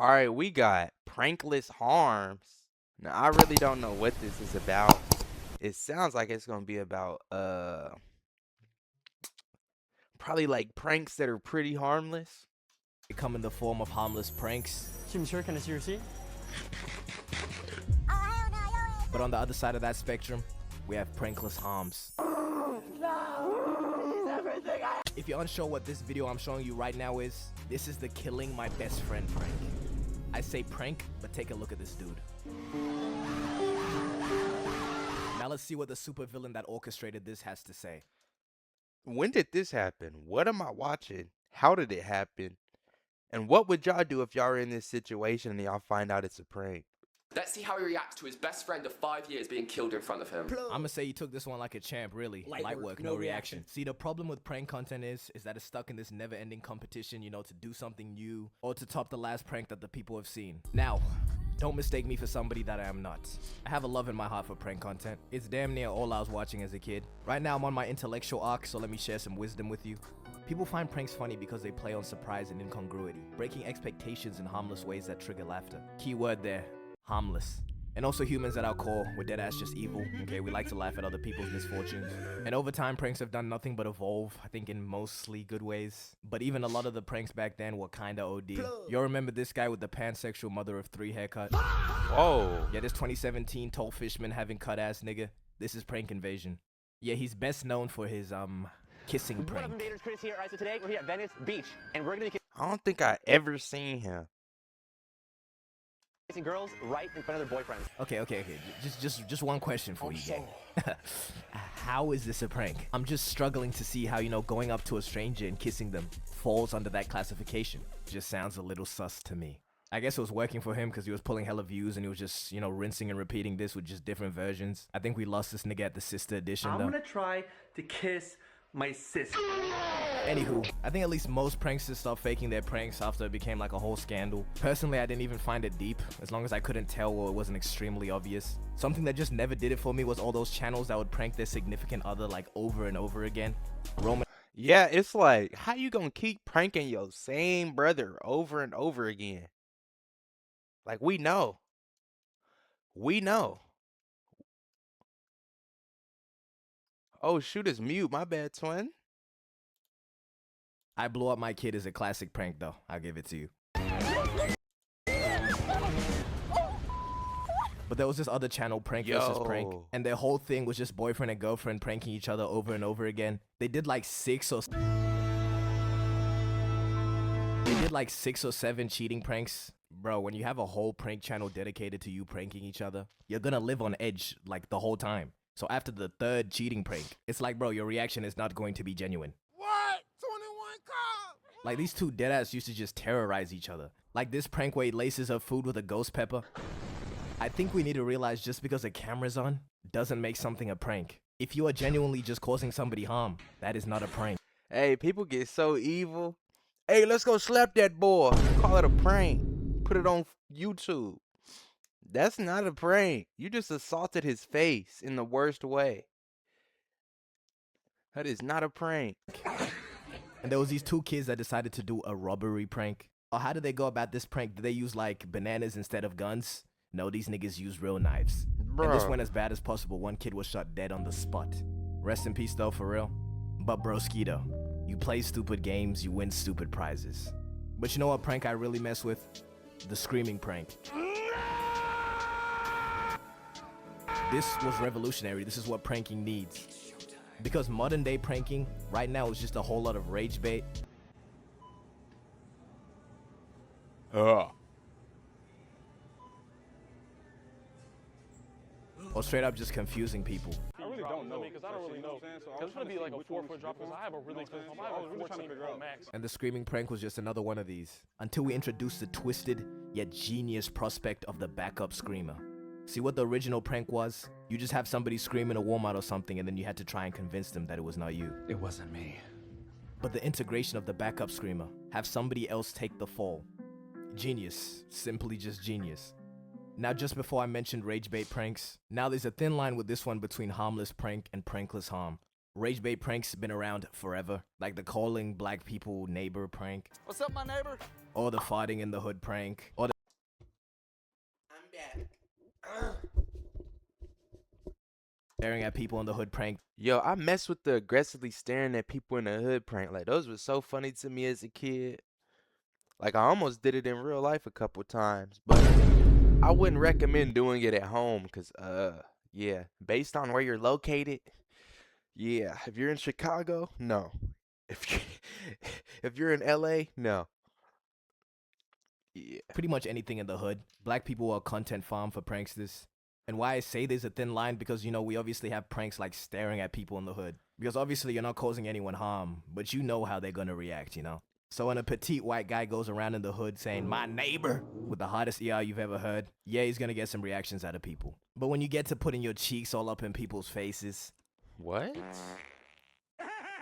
Alright, we got prankless harms. Now, I really don't know what this is about. It sounds like it's gonna be about, probably like pranks that are pretty harmless. They come in the form of harmless pranks. Sure, can I see your receipt? But on the other side of that spectrum, we have prankless harms. If you're unsure what this video I'm showing you right now is, this is the killing my best friend prank. I say prank, but take a look at this dude. Now let's see what the supervillain that orchestrated this has to say. When did this happen? What am I watching? How did it happen? And what would y'all do if y'all were in this situation and y'all find out it's a prank? Let's see how he reacts to his best friend of 5 years being killed in front of him. I'ma say you took this one like a champ, really. Light work, no reaction. See, the problem with prank content is that it's stuck in this never-ending competition, you know, to do something new or to top the last prank that the people have seen. Now, don't mistake me for somebody that I am not. I have a love in my heart for prank content. It's damn near all I was watching as a kid. Right now, I'm on my intellectual arc, so let me share some wisdom with you. People find pranks funny because they play on surprise and incongruity, breaking expectations in harmless ways that trigger laughter. Key word there, harmless. And also humans at our core, we're dead ass just evil, okay? We like to laugh at other people's misfortunes. And over time, pranks have done nothing but evolve, I think in mostly good ways. But even a lot of the pranks back then were kinda OD. Y'all remember this guy with the pansexual mother of 3 haircut? Whoa. Yeah, this 2017 tall fishman having cut ass nigga. This is Prank Invasion. Yeah, he's best known for his, kissing prank. What up, Invaders? Chris here. Alright, so today we're here at Venice Beach, and we're gonna be I don't think I ever seen him. kissing girls right in front of their boyfriends. Okay. Just one question for you, gang. How is this a prank? I'm just struggling to see how, you know, going up to a stranger and kissing them falls under that classification. Just sounds a little sus to me. I guess it was working for him because he was pulling hella views and he was just, you know, rinsing and repeating this with just different versions. I think we lost this nigga at the sister edition, though. I'm gonna try to kiss my sister. Anywho, I think at least most pranksters stopped faking their pranks after it became like a whole scandal. Personally, I didn't even find it deep, as long as I couldn't tell or it wasn't extremely obvious. Something that just never did it for me was all those channels that would prank their significant other like over and over again. Yeah, it's like, how you gonna keep pranking your same brother over and over again? Like, we know. We know. Oh, shoot, it's mute. My bad, twin. I Blew Up My Kid is a classic prank, though. I'll give it to you. But there was this other channel, Prank vs. Prank, and their whole thing was just boyfriend and girlfriend pranking each other over and over again. They did like 6 or 7 cheating pranks. Bro, when you have a whole prank channel dedicated to you pranking each other, you're gonna live on edge like the whole time. So after the 3rd cheating prank, it's like, bro, your reaction is not going to be genuine. What? 21 cops? Like, these two deadass used to just terrorize each other. Like this prank where he laces up food with a ghost pepper. I think we need to realize just because a camera's on doesn't make something a prank. If you are genuinely just causing somebody harm, that is not a prank. Hey, people get so evil. Hey, let's go slap that boy. Call it a prank. Put it on YouTube. That's not a prank. You just assaulted his face in the worst way. That is not a prank. And there was these 2 kids that decided to do a robbery prank. Oh, how did they go about this prank? Did they use like bananas instead of guns? No, these niggas used real knives. And this went as bad as possible. One kid was shot dead on the spot. Rest in peace though, for real. But broskito, you play stupid games, you win stupid prizes. But you know what prank I really mess with? The screaming prank. This was revolutionary. This is what pranking needs. Because modern day pranking right now is just a whole lot of rage bait. Or straight up just confusing people. I really don't know because I don't really know. It's gonna be like a 4-foot drop because I have a really close home. I have a 14 Pro Max. And the screaming prank was just another one of these. Until we introduced the twisted yet genius prospect of the backup screamer. See what the original prank was? You just have somebody scream in a Walmart or something and then you had to try and convince them that it was not you. It wasn't me. But the integration of the backup screamer, have somebody else take the fall. Genius, simply just genius. Now just before I mentioned rage bait pranks, now there's a thin line with this one between harmless prank and prankless harm. Rage bait pranks been around forever, like the calling black people neighbor prank. What's up, my neighbor? Or the farting in the hood prank, or the staring at people in the hood prank. Yo, I mess with the aggressively staring at people in the hood prank. Like, those were so funny to me as a kid. Like, I almost did it in real life a couple times, but I wouldn't recommend doing it at home because, yeah, based on where you're located, yeah, if you're in Chicago, no. If you if you're in LA, no. Yeah. Pretty much anything in the hood. Black people are a content farm for pranksters. And why I say there's a thin line, because, you know, we obviously have pranks like staring at people in the hood. Because obviously you're not causing anyone harm, but you know how they're gonna react, you know? So when a petite white guy goes around in the hood saying, "My neighbor," with the hottest ER you've ever heard, yeah, he's gonna get some reactions out of people. But when you get to putting your cheeks all up in people's faces, What?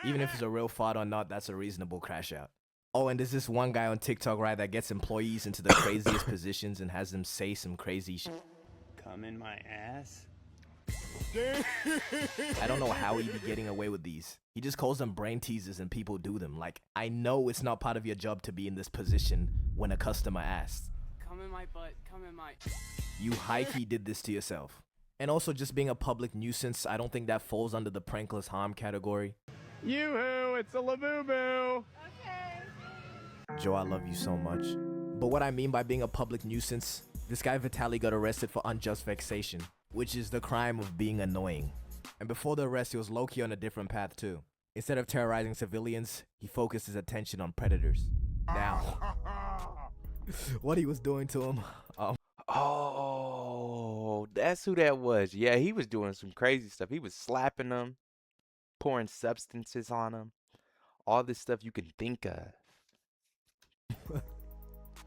even if it's a real fart or not, that's a reasonable crash out. Oh, and there's this one guy on TikTok, right, that gets employees into the craziest positions and has them say some crazy shit. Come in my ass? I don't know how he'd be getting away with these. He just calls them brain teasers and people do them. Like, I know it's not part of your job to be in this position when a customer asks. Come in my butt, come in my... You high-key did this to yourself. And also just being a public nuisance, I don't think that falls under the prankless harm category. Yoo-hoo, it's a Labubu. Joe, I love you so much. But what I mean by being a public nuisance, this guy Vitaly got arrested for unjust vexation, which is the crime of being annoying. And before the arrest, he was low-key on a different path too. Instead of terrorizing civilians, he focused his attention on predators. Now, what he was doing to him, Oh, that's who that was. Yeah, he was doing some crazy stuff. He was slapping them, pouring substances on them, all this stuff you can think of.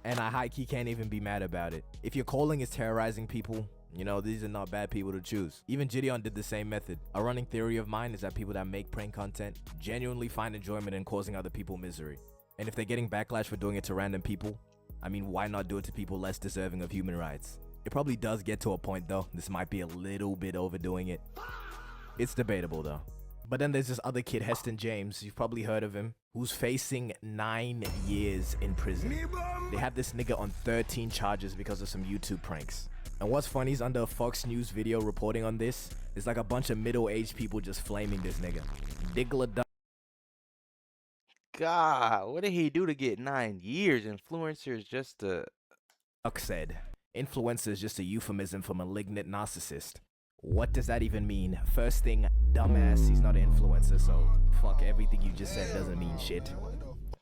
and I high-key can't even be mad about it. If your calling is terrorizing people, you know, these are not bad people to choose. Even Gideon did the same method. A running theory of mine is that people that make prank content genuinely find enjoyment in causing other people misery. And if they're getting backlash for doing it to random people, I mean, why not do it to people less deserving of human rights? It probably does get to a point though. This might be a little bit overdoing it. It's debatable though. But then there's this other kid, Heston James, you've probably heard of him, who's facing 9 years in prison. They have this nigga on 13 charges because of some YouTube pranks. And what's funny is under a Fox News video reporting on this, there's like a bunch of middle-aged people just flaming this nigga. God, what did he do to get 9 years? Influencers just a... Duck said, influencer is just a euphemism for malignant narcissist. What does that even mean? First thing, dumbass, he's not an influencer, so fuck, everything you just said doesn't mean shit.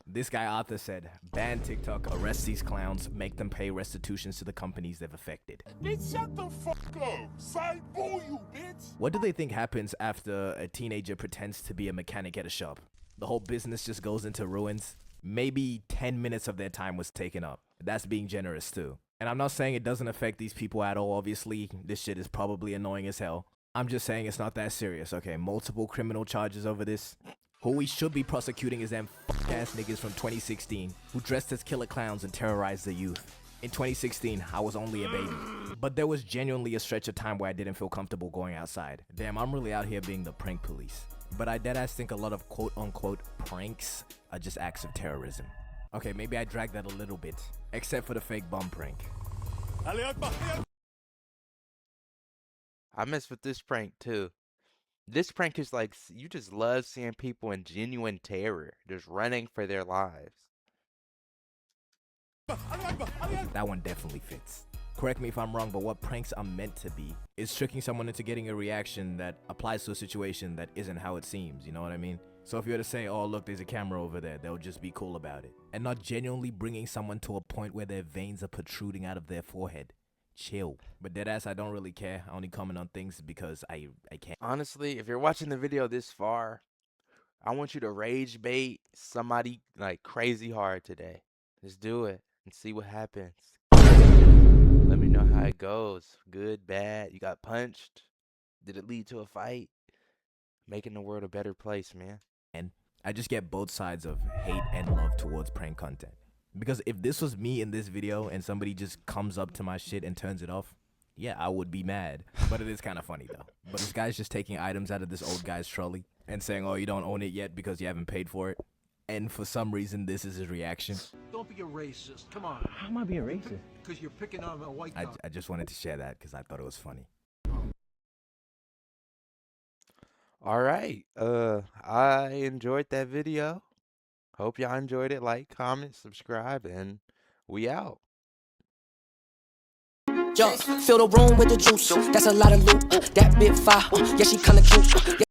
This guy Arthur said, ban TikTok, arrest these clowns, make them pay restitutions to the companies they've affected. Bitch, shut the fuck up. Side boo you, bitch. What do they think happens after a teenager pretends to be a mechanic at a shop? The whole business just goes into ruins? Maybe 10 minutes of their time was taken up. That's being generous too. And I'm not saying it doesn't affect these people at all. Obviously, this shit is probably annoying as hell. I'm just saying it's not that serious, okay? Multiple criminal charges over this. Who we should be prosecuting is them fuck-ass niggas from 2016 who dressed as killer clowns and terrorized the youth. In 2016, I was only a baby. But there was genuinely a stretch of time where I didn't feel comfortable going outside. Damn, I'm really out here being the prank police. But I deadass think a lot of quote-unquote pranks are just acts of terrorism. Okay, maybe I dragged that a little bit. Except for the fake bum prank. I mess with this prank too. This prank is like, you just love seeing people in genuine terror, just running for their lives. That one definitely fits. Correct me if I'm wrong, but what pranks are meant to be is tricking someone into getting a reaction that applies to a situation that isn't how it seems, you know what I mean? So if you were to say, oh look, there's a camera over there, they'll just be cool about it. And not genuinely bringing someone to a point where their veins are protruding out of their forehead. Chill. But deadass, I don't really care. I only comment on things because I can't. Honestly, if you're watching the video this far, I want you to rage bait somebody like crazy hard today. Just do it and see what happens. Let me know how it goes. Good, bad. You got punched. Did it lead to a fight? Making the world a better place, man. And I just get both sides of hate and love towards prank content. Because if this was me in this video and somebody just comes up to my shit and turns it off, yeah, I would be mad. But it is kind of funny though. But this guy's just taking items out of this old guy's trolley and saying, oh, you don't own it yet because you haven't paid for it. And for some reason, this is his reaction. Don't be a racist. Come on. How am I being racist? Because you're picking on a white guy. I just wanted to share that because I thought it was funny. All right. I enjoyed that video. Hope y'all enjoyed it. Like, comment, subscribe, and we out. Yo, fill the room with the juice. That's a lot of loot. That bit fire. Yeah, she kinda cute.